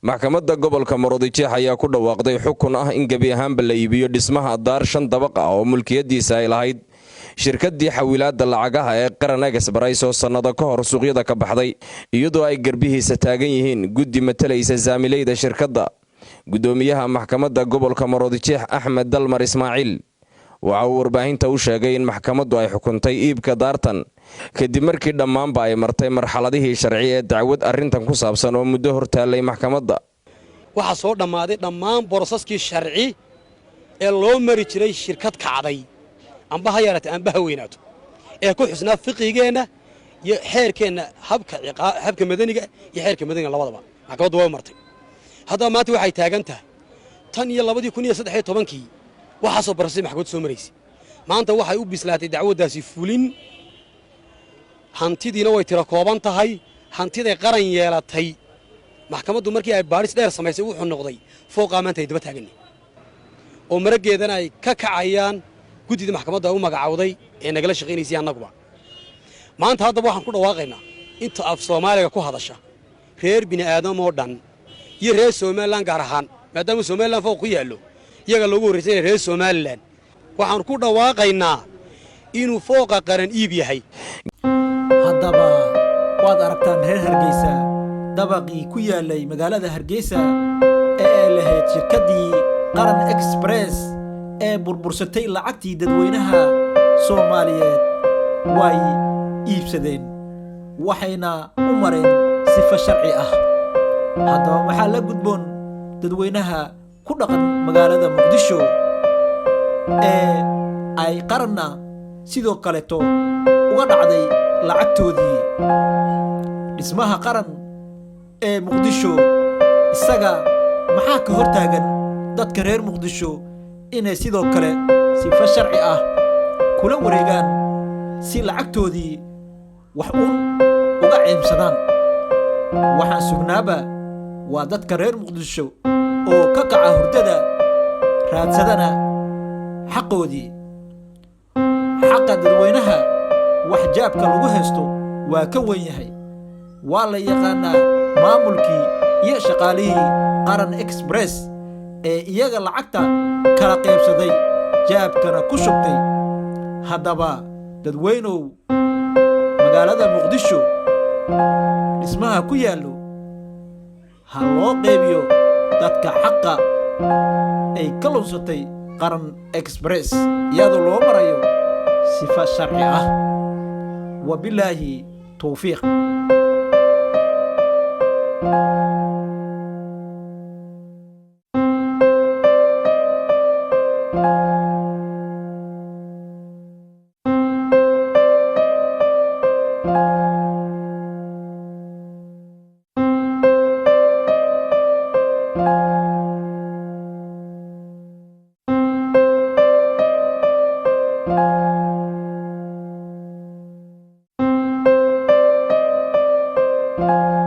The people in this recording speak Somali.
maxkamadda gobolka Maroodijeex ayaa ku dhawaaqday xukun ah in gabi ahaanba la iibiyo dhismaha daar 5 dabaq ah oo mulkiyadiisa ay lahayd shirkaddii xawilaadda lacagaha ee Qaran Express oo sanado ka hor suuqyada ka baxday iyadoo ay garbihiisa taagan yihiin guddi matalaysa saamilayda shirkadda. gudoomiyaha maxkamadda gobolka Maroodijeex Axmed Dalmar Ismaaciil waxa uu warbaahinta u sheegay in maxkamaddu ay xukuntay iibka daartan kadib markii dhammaanba ay martay marxaladihii sharci ee dacwad arrintan ku saabsan oo muddo hortaalay maxkamadda. waxa soo dhammaaday dhammaan borosaskii sharci ee loo mari jiray shirkad kacday amba ha yaraatay amba ha weynaato ee ku xusnaa fiqigeena iyo xeerkeena habka madaniga iyo xeerka madaniga labadaba maxkamaddu way martay. haddaba maanta waxay taagan tahay tan iyo 2013kii waxa soo barasay maxkamaddu soo maraysay maanta waxay u bislaatay dacwaddaasi fulin hantidiina way tira kooban tahay hantiday qaran yeelatay maxkamaddu markii ay baaris dheer samaysay wuxuu noqday fooqa maanta ay daba taaganay oo marageedana ay ka kacayaan guddida maxkamadda u magacawday ee nagala shaqeynayay annaguba maanta haddaba waxaan ku dhawaaqaynaa inta af Soomaaliga ku hadasha reer bini aadam oo dhan iyo reer Soomaaliland gaar ahaan maadaama Soomaaliland fooq ku yaalo iyaga loogu horeysay reer Soomaaliland waxaan ku dhawaaqaynaa inuu fooqa qaran iib yahay. haddaba waad aragtaan reer Hargeysa dabaqii ku yaalay magaalada Hargeysa ee lahayd shirkaddii Qaran Express ee burbursatay lacagtii dadweynaha Soomaaliyeed way iibsadeen waxayna u mareen sifa sharci ah. haddaba waxaa la gudboon dadweynaha ku dhaqan magaalada Muqdisho ee ay qaranna sidoo kale to uga dhacday lacagtoodii dhismaha qaran ee Muqdisho isaga maxaa ka hortaagan dadka reer Muqdisho inay sidoo kale sifa sharci ah kula wareegaan si lacagtoodii wax uga ceebsadaan. waxaan sugnaaba waa dadka reer Muqdisho oo ka kaca hurdada raadsadana xaqoodii. xaqa dadweynaha wax jaabka lagu haysto waa ka weyn yahay. waa la yaqaanaa maamulkii iyo shaqaalihii Qaran Express ee iyaga lacagta kala qaybsaday jaabkana ku shubtay. haddaba dadweynow magaalada Muqdisho dhismaha ku yaallo ha loo qeybiyo dadka xaqa ay ka lunsatay Qaran Express iyadoo loo marayo sifa sharci ah. wabilaahi tawfiiq. you